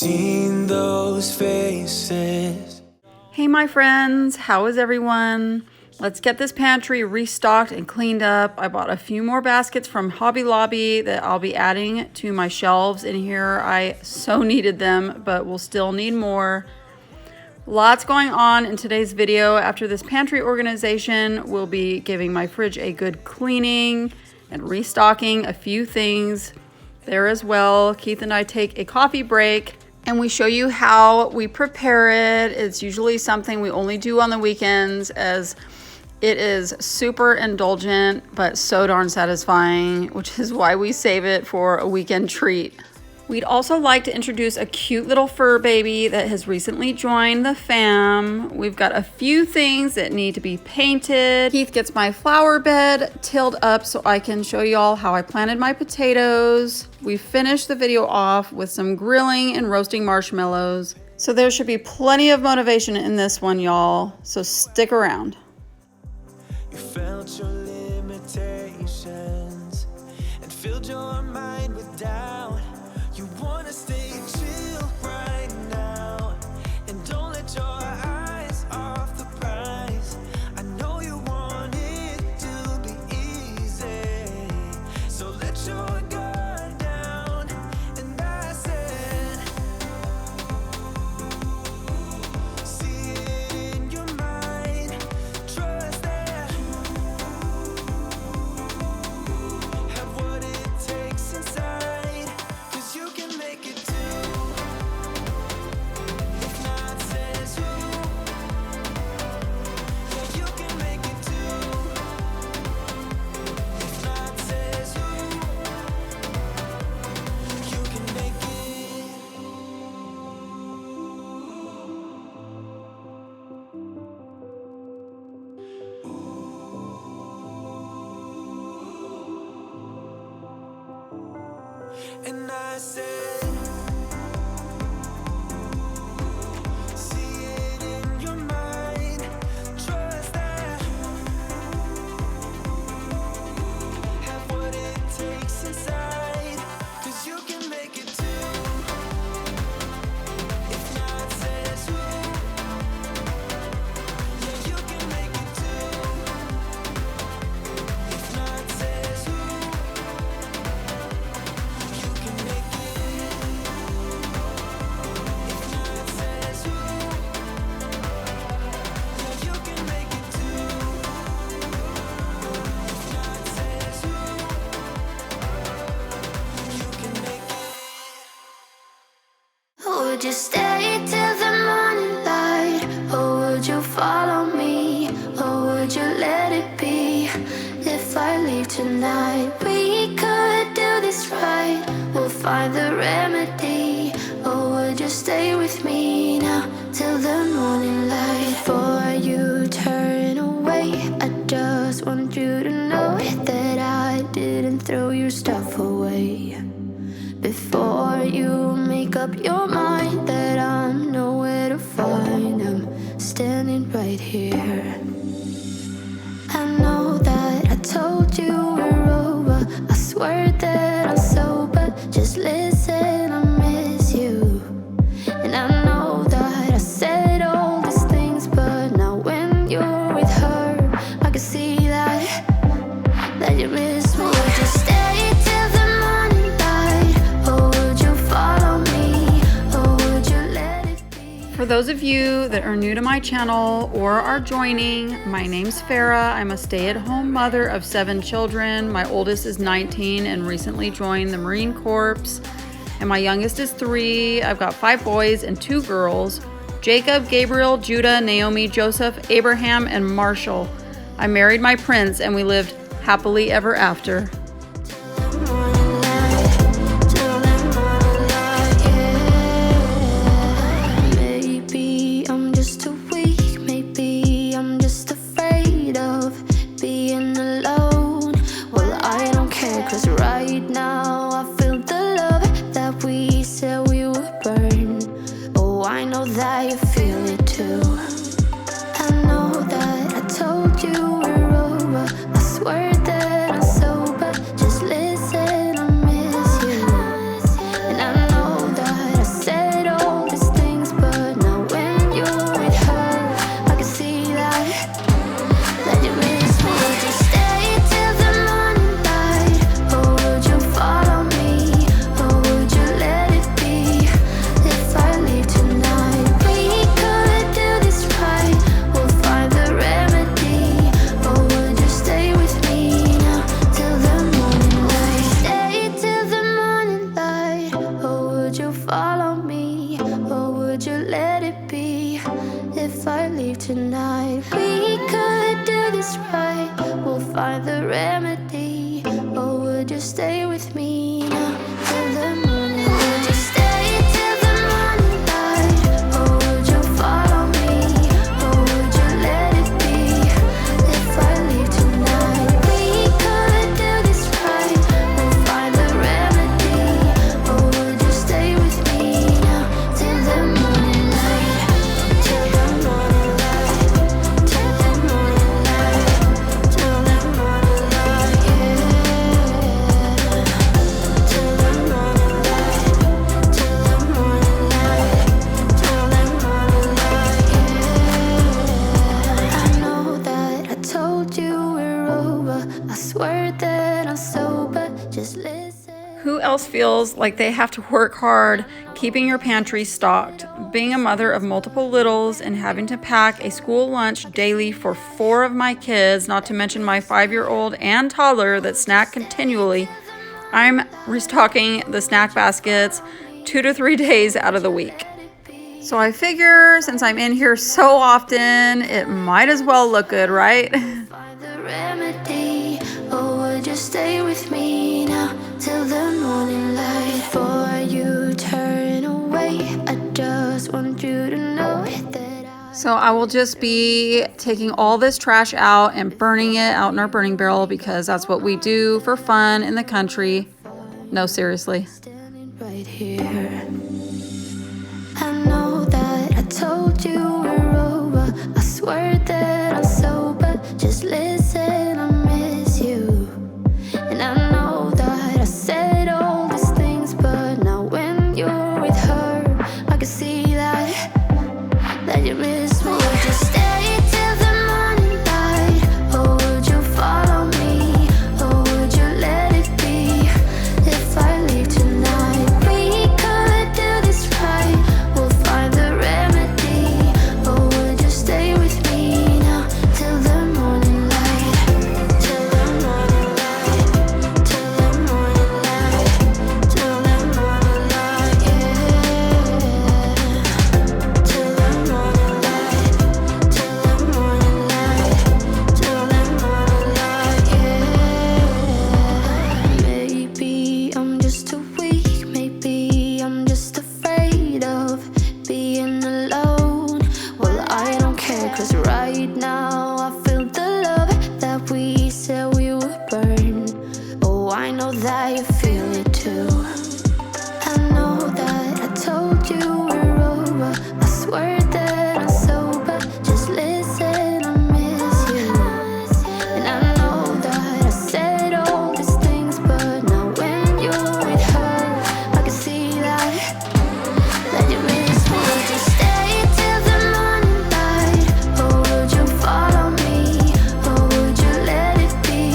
seen those faces. Hey my friends, how is everyone? Let's get this pantry restocked and cleaned up. I bought a few more baskets from Hobby Lobby that I'll be adding to my shelves in here. I so needed them, but we'll still need more. Lots going on in today's video. After this pantry organization, we'll be giving my fridge a good cleaning and restocking a few things there as well. Keith and I take a coffee break and we show you how we prepare it. It's usually something we only do on the weekends as it is super indulgent, but so darn satisfying, which is why we save it for a weekend treat. We'd also like to introduce a cute little fur baby that has recently joined the fam. We've got a few things that need to be painted. Keith gets my flower bed tilled up so I can show y'all how I planted my potatoes. We finished the video off with some grilling and roasting marshmallows. So there should be plenty of motivation in this one, y'all. So stick around. You felt your limitations and filled your mind with doubt. You wanna stay chill right now and don't let your eyes off the prize. I know you want it to be easy, so let your guard down. And I said, see it in your mind, trust that, have what it takes inside. You can make it too. If not, says who? Yeah, you can make it too. If not, says who? You can make it. And I said, see it in your mind, trust that, have what it takes inside, 'cause you can make it too. If not, says who? Yeah, you can make it too. If not, says who? You can make it. If not, says who? Yeah, you can make it too. If not, says who? You can make it. Would you stay till the morning light? Or would you follow me? Or would you let it be? If I leave tonight, we could do this right. We'll find the remedy. Or would you stay with me now till the morning light? Before you turn away, I just want you to know that I didn't throw your stuff away. Before you make up your mind that I'm nowhere to find, I'm standing right here. I know that I told you we're over. I swear that I'm sober. Just listen, I miss you. And I know that I said all these things, but now when you're with her, I can see that you miss me. Would you stay till the morning light? Or would you follow me? Or would you let it be? For those of you that are new to my channel or are joining, my name's Farrah. I'm a stay-at-home mother of 7 children. My oldest is 19 and recently joined the Marine Corps. And my youngest is 3. I've got 5 boys and 2 girls: Jacob, Gabriel, Judah, Naomi, Joseph, Abraham, and Marshall. I married my prince and we lived happily ever after. Maybe I'm just too weak. Maybe I'm just afraid of being alone. Well, I don't care, 'cause right now I feel the love that we said we would burn. Oh, I know that you feel it too. I know that I told you we're over. I swear that I'm sober. Just listen, I miss you. And I know that I said all let it be? If I leave tonight, we could do this right. We'll find the remedy. Or would you stay with me now till the morning? Would you stay till the morning light? Or would you follow me? Or would you let it be? If I leave tonight, we could do this right. We'll find the remedy. Or would you stay with me now till the morning light? Till the morning light. Till the morning light. Till the morning light, yeah. Till the morning light. Till the morning light. Till the morning light, yeah. I know that I told you we're over. I swear that I'm sober. Just listen. Who else feels like they have to work hard keeping your pantry stocked? Being a mother of multiple littles and having to pack a school lunch daily for 4 of my kids, not to mention my 5-year-old and toddler that snack continually, I'm restocking the snack baskets 2 to 3 days out of the week. So I figure since I'm in here so often, it might as well look good, right? Find the remedy, or would you stay with me now till the morning light? Before you turn away, I just want you to know that So I will just be taking all this trash out and burning it out in our burning barrel because that's what we do for fun in the country. No, seriously. standing right here. I know that I told you we're over. I swear that I'm sober. Just listen, I miss you. And I know that I said all these things, but now when you're with her, I can see that you miss me. Would you stay till the morning light? Or would you follow me? Or would you let it be? If I leave tonight, we could do this right. We'll find the remedy. Or would you stay with me now till the morning light? Till the morning light. Till the morning light. Till the morning light, yeah. Till the morning light. Till the morning light. Till the morning light, yeah. Maybe I'm just too weak. Maybe I'm just afraid of being alone. Well, I don't care, 'cause right now I feel the love that we said we would burn. Oh, I know that you feel it too. I know that I told you we're over. I swear that I'm sober. Just listen, I miss you. And I know that I said all these things, but now when you're with her, I can see that you miss me. Would you stay till the morning light? Or would you follow me? Or would you let it be?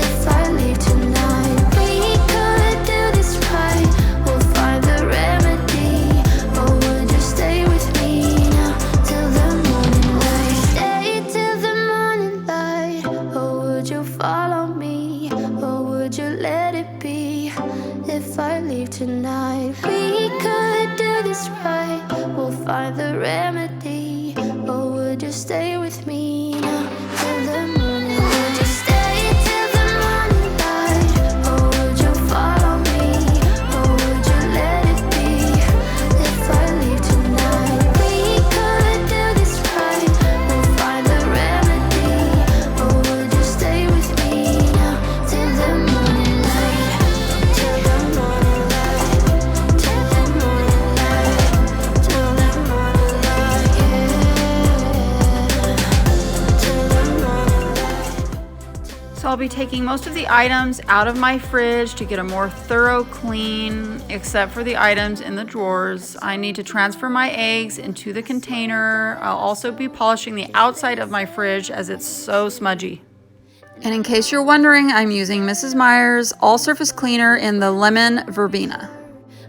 If I leave tonight, we could do this right. We'll find the remedy. Or would you stay with me now till the morning light? Stay till the morning light. Or would you follow me? Or would you let it be? If I leave tonight, we could do this right. We'll find the remedy. Or would you stay with me now till the morning? Would you stay till the morning light? Or would you follow me? Or would you let it be? If I leave tonight, we could do this right. We'll find the remedy. Or would you stay with me now till the morning light? Till the morning light. Till the morning light. Till the morning light, yeah. Till the morning light. So I'll be taking most of the items out of my fridge to get a more thorough clean, except for the items in the drawers. I need to transfer my eggs into the container. I'll also be polishing the outside of my fridge as it's so smudgy. And in case you're wondering, I'm using Mrs. Meyer's all-surface cleaner in the lemon verbena.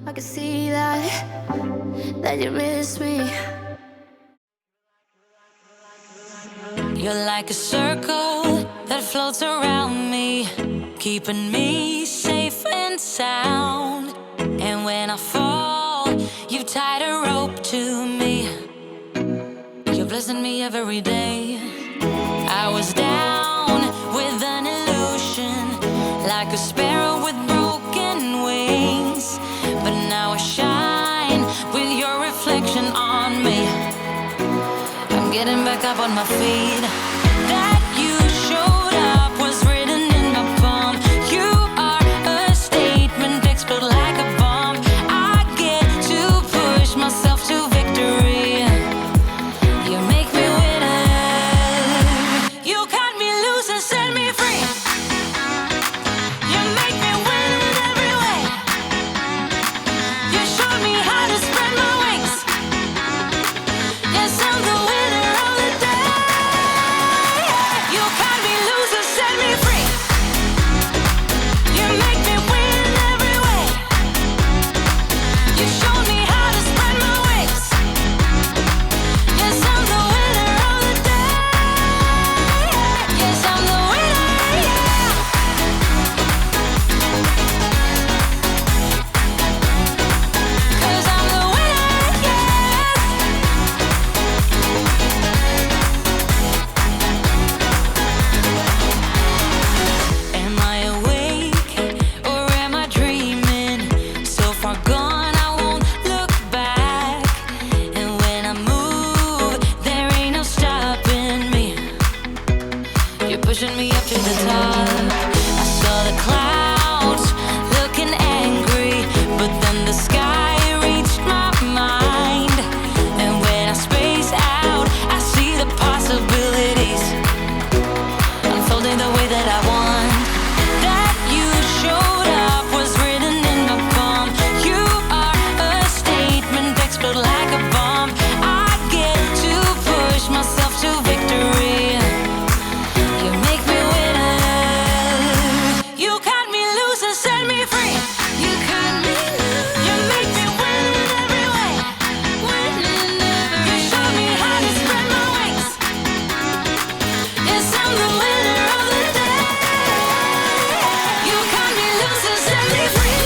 I can see that you miss me. You're like a circle that floats around me, keeping me safe and sound. And when I fall, you've tied a rope to me. blessing me every day. I was down with an illusion, like a sparrow with broken wings. But now I shine with your reflection on me. I'm getting back up on my feet. That you showed up was written in my palm. You are a statement, explode like a bomb. I get to push myself to victory. You make me winner. You cut me loose and set me free. You make me win in every way. You showed me how to spread my wings. Yes, I'm the winner of the day. You cut me loose and set me free. You make me win in every way. You showed me how to spread my wings. Yes, I'm the winner of the day. Yes, I'm the winner, yeah. 'Cause I'm the winner, yes. Am I awake or am I dreaming? So far gone, I won't look back. And when I move, there ain't no stopping me. You're pushing me up to the top. I saw the clouds looking angry, but then the sky reached my mind. And when I space out, I see the possibilities unfolding the way that I want. That you showed up was written in my palm. You are a statement, explode like a bomb. I get to push myself to victory. You make me winner. You cut me loose and set me free. You cut me loose. You make me win in every way. Win in every way. You show me how to spread my wings. Yes, I'm the winner of the day. You cut me loose and set me free.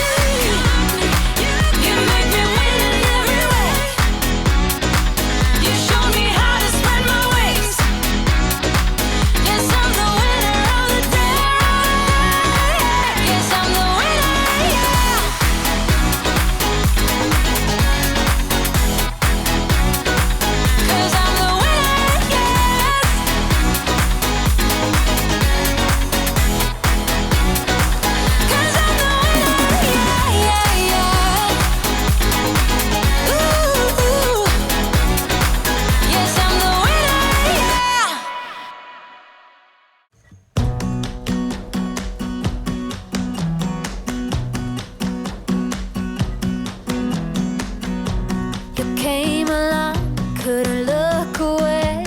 You make me win in every way. You show me how to spread my wings. Yes, I'm the winner of the day. Yes, I'm the winner, yeah. 'Cause I'm the winner, yes. 'Cause I'm the winner, yeah, yeah, yeah. Ooh, yes, I'm the winner, yeah. You came along, couldn't look away.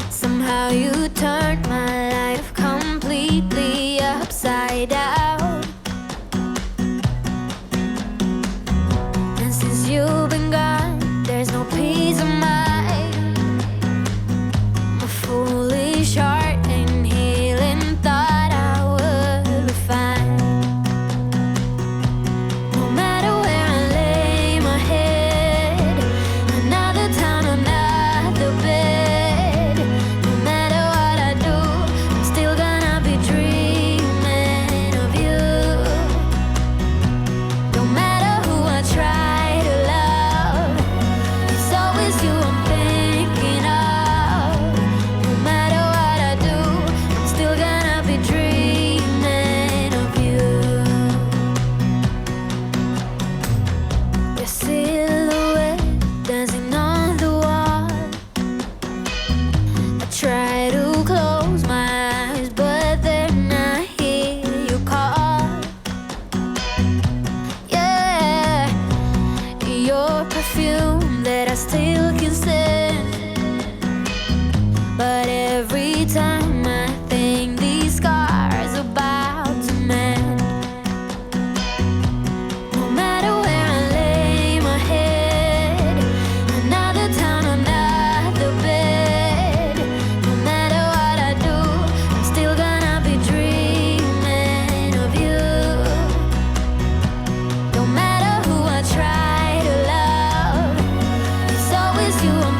Somehow you turned my life completely upside down. And since you've been gone, there's no peace of mind. A foolish heart and healing thought I would be fine. No matter where I lay my head, another town, another bed. No matter what I do, I'm still gonna be dreaming of you. No matter who I try to love, it's always you I'm thinking of. No matter what I do, I'm still gonna be dreaming of you. Your silhouette dancing on the wall. I try to close my eyes, but then I hear you call. Yeah, your perfume that I still can stand. But every time I think these scars about to mend. No matter where I lay my head, another town, another bed. No matter what I do, I'm still gonna be dreaming of you. No matter who I try to love, it's always you I'm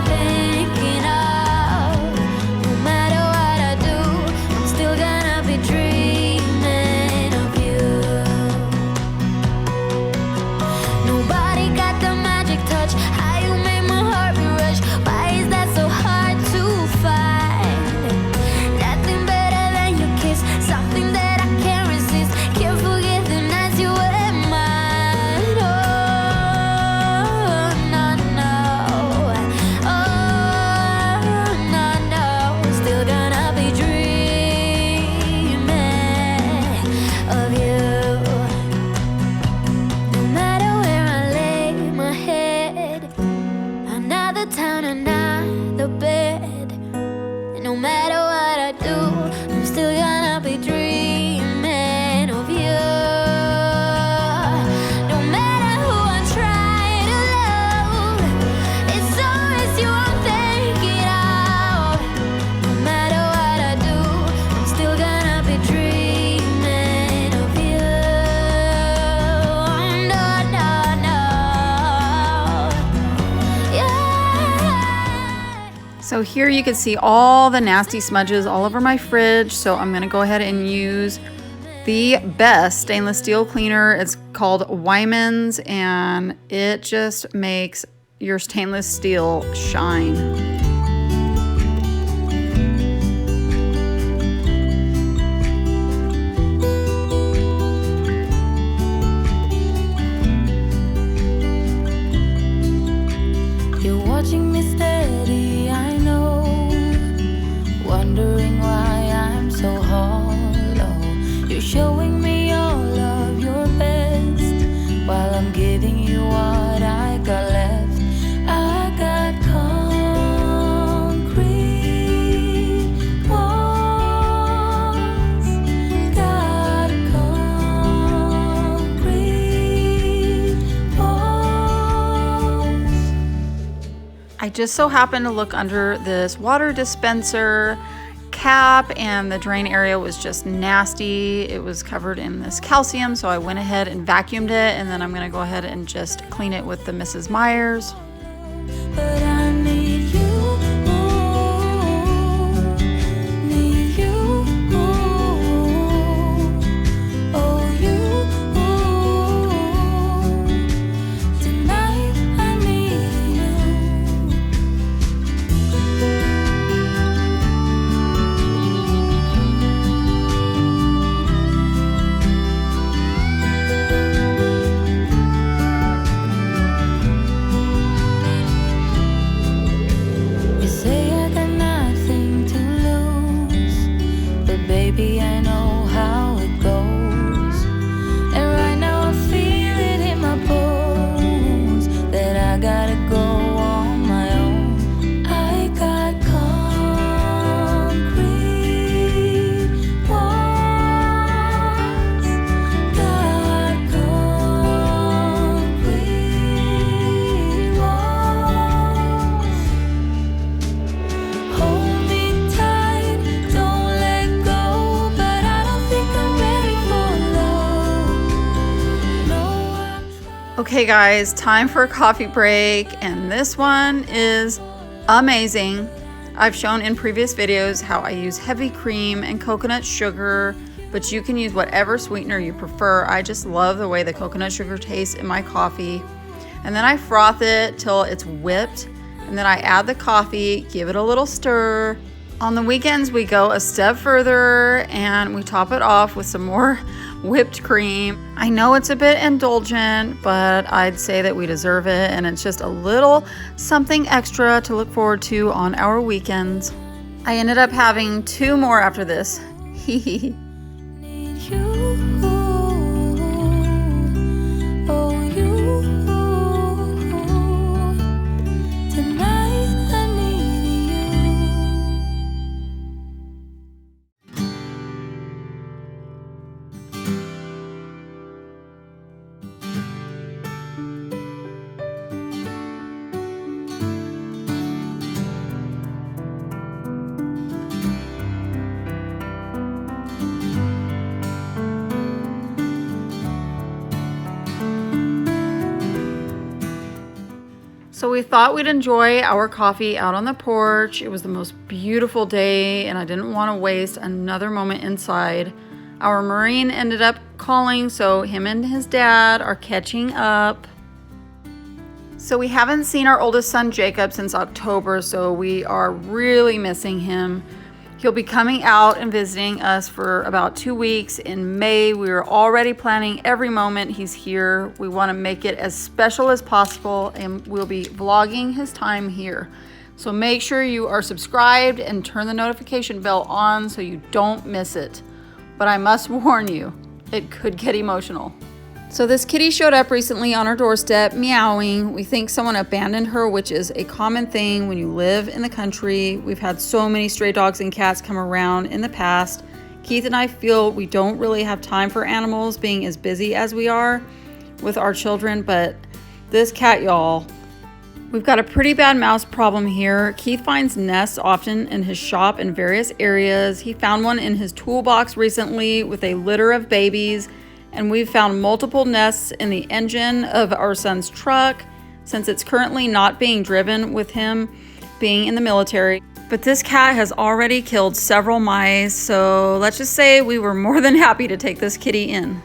So here you can see all the nasty smudges all over my fridge. So I'm gonna go ahead and use the best stainless steel cleaner. It's called Wyman's, and it just makes your stainless steel shine. You're watching me steady, I know, wondering why I'm so hollow. You're showing me all of your best, while I'm giving you what I got left. I got concrete walls, got concrete walls. I just so happened to look under this water dispenser cap, and the drain area was just nasty. It was covered in this calcium, so I went ahead and vacuumed it, and then I'm gonna go ahead and just clean it with the Mrs. Myers. But I need you, need you, oh you, tonight I need you. You say I got nothing to lose, but baby, I know how it goes. And right now I feel it in my bones that I gotta go on my own. I got concrete walls, got concrete walls. Hold me tight, don't let go, but I don't think I'm ready for love. No, I'm Okay guys, time for a coffee break, and this one is amazing. I've shown in previous videos how I use heavy cream and coconut sugar, but you can use whatever sweetener you prefer. I just love the way the coconut sugar tastes in my coffee. And then I froth it till it's whipped, and then I add the coffee, give it a little stir. On the weekends, we go a step further and we top it off with some more whipped cream. I know it's a bit indulgent, but I'd say that we deserve it, and it's just a little something extra to look forward to on our weekends. I ended up having 2 more after this. need you, oh you, tonight I need you. So we thought we'd enjoy our coffee out on the porch. It was the most beautiful day, and I didn't want to waste another moment inside. Our Marine ended up calling, so him and his dad are catching up. So we haven't seen our oldest son Jacob since October, so we are really missing him. He'll be coming out and visiting us for about 2 weeks in May. We are already planning every moment he's here. We want to make it as special as possible, and we'll be vlogging his time here. So make sure you are subscribed and turn the notification bell on so you don't miss it. But I must warn you, it could get emotional. So this kitty showed up recently on our doorstep, meowing. We think someone abandoned her, which is a common thing when you live in the country. We've had so many stray dogs and cats come around in the past. Keith and I feel we don't really have time for animals, being as busy as we are with our children, but this cat, y'all, we've got a pretty bad mouse problem here. Keith finds nests often in his shop in various areas. He found one in his toolbox recently with a litter of babies. And we've found multiple nests in the engine of our son's truck. Since it's currently not being driven with him, being in the military. But this cat has already killed several mice, so let's just say we were more than happy to take this kitty in.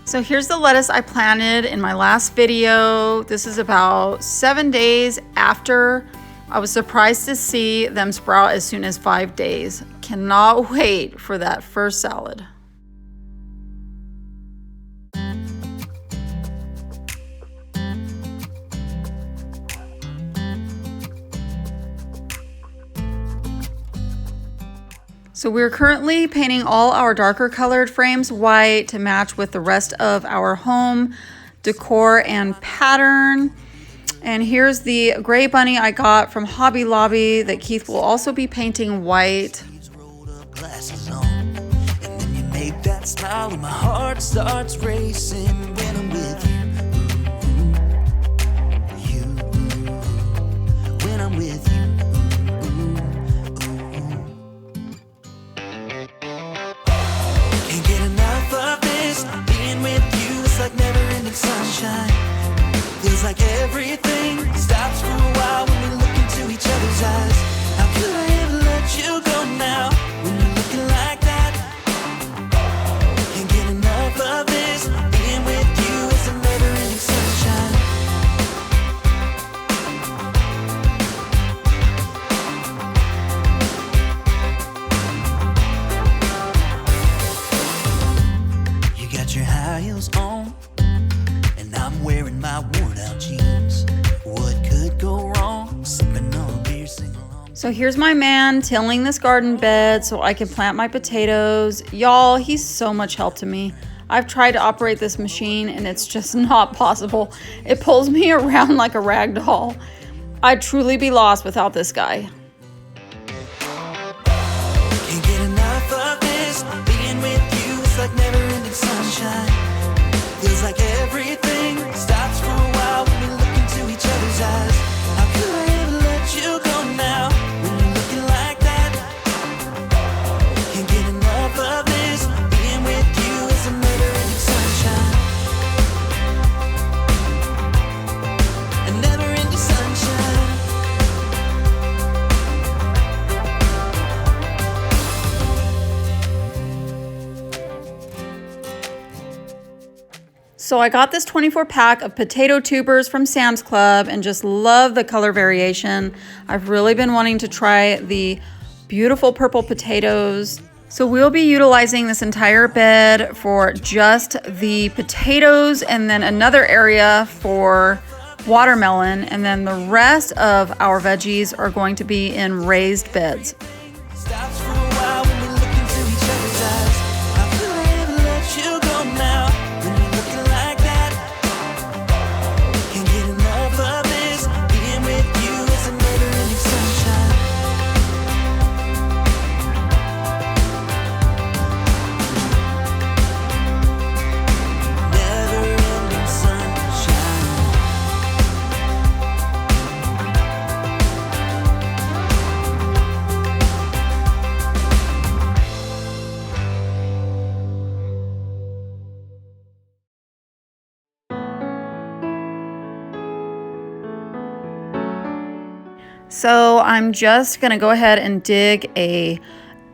So here's the lettuce I planted in my last video. This is about 7 days after. I was surprised to see them sprout as soon as 5 days. Cannot wait for that first salad. So we're currently painting all our darker colored frames white to match with the rest of our home decor and pattern. And here's the gray bunny I got from Hobby Lobby that Keith will also be painting white. Glasses on, and then you make that smile when my heart starts racing when I'm with you. When I'm with you. Can't get enough of this. Being with you is like never-ending sunshine. Feels like everything stops for a while when we look into each other's eyes. How could I ever let you go now when you're looking like that? Can't get enough of this. Being with you is a never-ending sunshine. You got your high heels on, and I'm wearing my worn-out jeans. What could go wrong? Sipping on a beer, sing along. So here's my man tilling this garden bed so I can plant my potatoes. Y'all, he's so much help to me. I've tried to operate this machine and it's just not possible. It pulls me around like a rag doll. I'd truly be lost without this guy. Can't get enough of this. Being with you is like never-ending sunshine. Feels like everything stops for a while when we look into each other's eyes. How could I ever let you go now when you're looking like that? Can't get enough of this. Being with you is a never-ending sunshine. A never-ending sunshine. So I got this 24 pack of potato tubers from Sam's Club and just love the color variation. I've really been wanting to try the beautiful purple potatoes. So we'll be utilizing this entire bed for just the potatoes and then another area for watermelon. And then the rest of our veggies are going to be in raised beds. Stops for a while when we look into each other's eyes. How could I ever let you go now when you're looking like that? Can't get enough of this. Being with you is a never-ending sunshine. Never-ending sunshine. So I'm just gonna go ahead and dig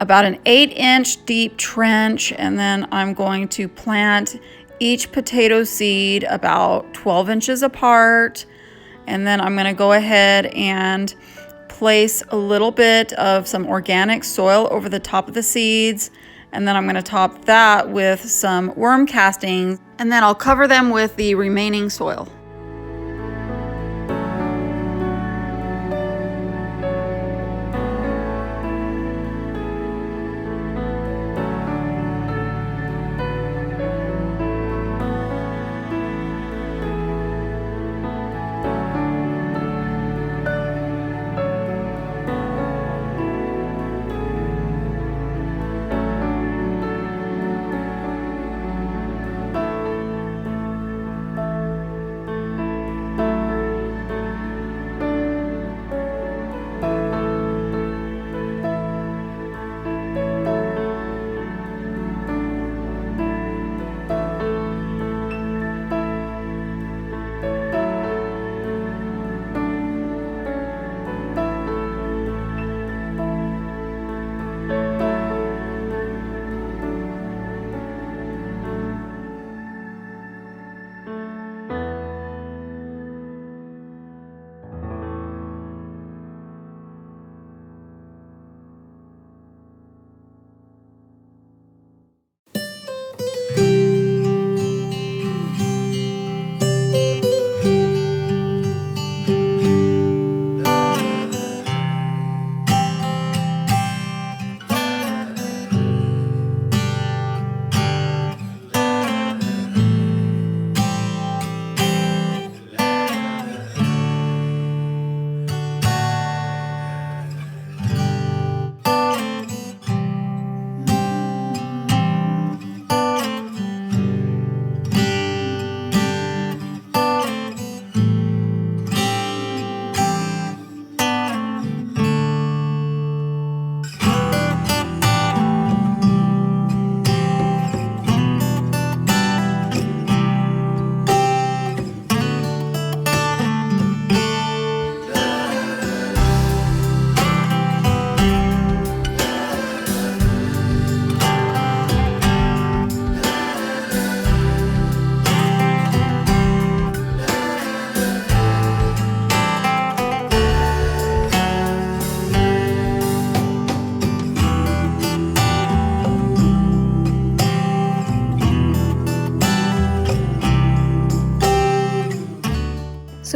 about an 8-inch deep trench, and then I'm going to plant each potato seed about 12 inches apart. And then I'm gonna go ahead and place a little bit of some organic soil over the top of the seeds. And then I'm gonna top that with some worm castings, and then I'll cover them with the remaining soil.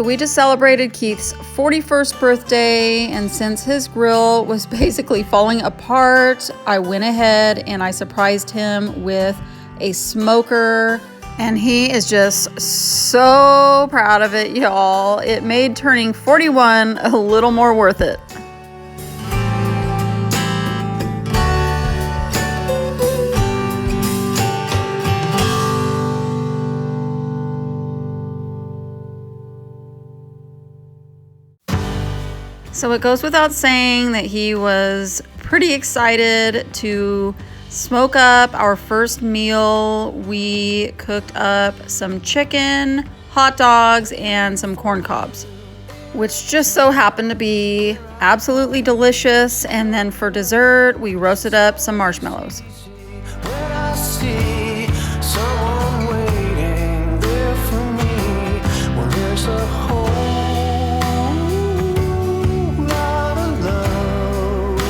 we just celebrated Keith's 41st birthday, and since his grill was basically falling apart, I went ahead and I surprised him with a smoker, and he is just so proud of it, y'all. It made turning 41 a little more worth it. So it goes without saying that he was pretty excited to smoke up our first meal. We cooked up some chicken, hot dogs, and some corn cobs, which just so happened to be absolutely delicious. And then for dessert, we roasted up some marshmallows. When I see someone waiting there for me, when there's a whole lot of love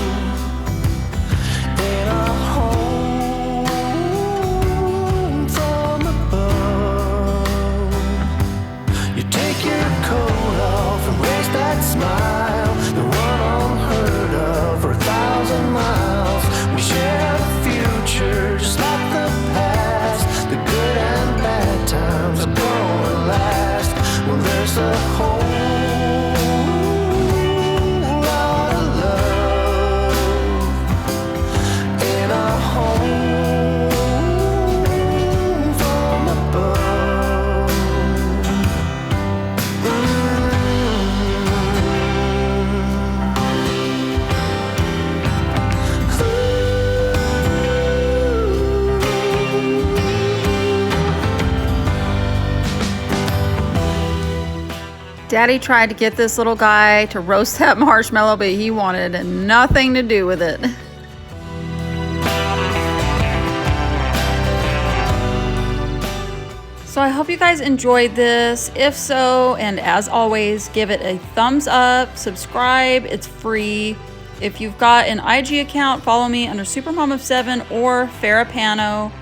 in a home from above, you take your coat off and raise that smile, the one unheard of for 1,000 miles. We share the future just like the past. The good and bad times are gonna last. Well, there's a whole lot of love in a home from above. Daddy tried to get this little guy to roast that marshmallow, but he wanted nothing to do with it. So I hope you guys enjoyed this. If so, and as always, give it a thumbs up, subscribe, it's free. If you've got an IG account, follow me under Supermom of 7 or Farrah Pano.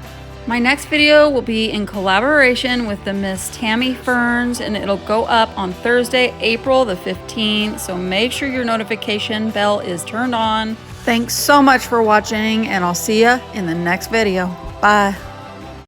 My next video will be in collaboration with the Miss Tammy Ferns, and it'll go up on Thursday, April the 15th. So make sure your notification bell is turned on. Thanks so much for watching, and I'll see ya in the next video. Bye.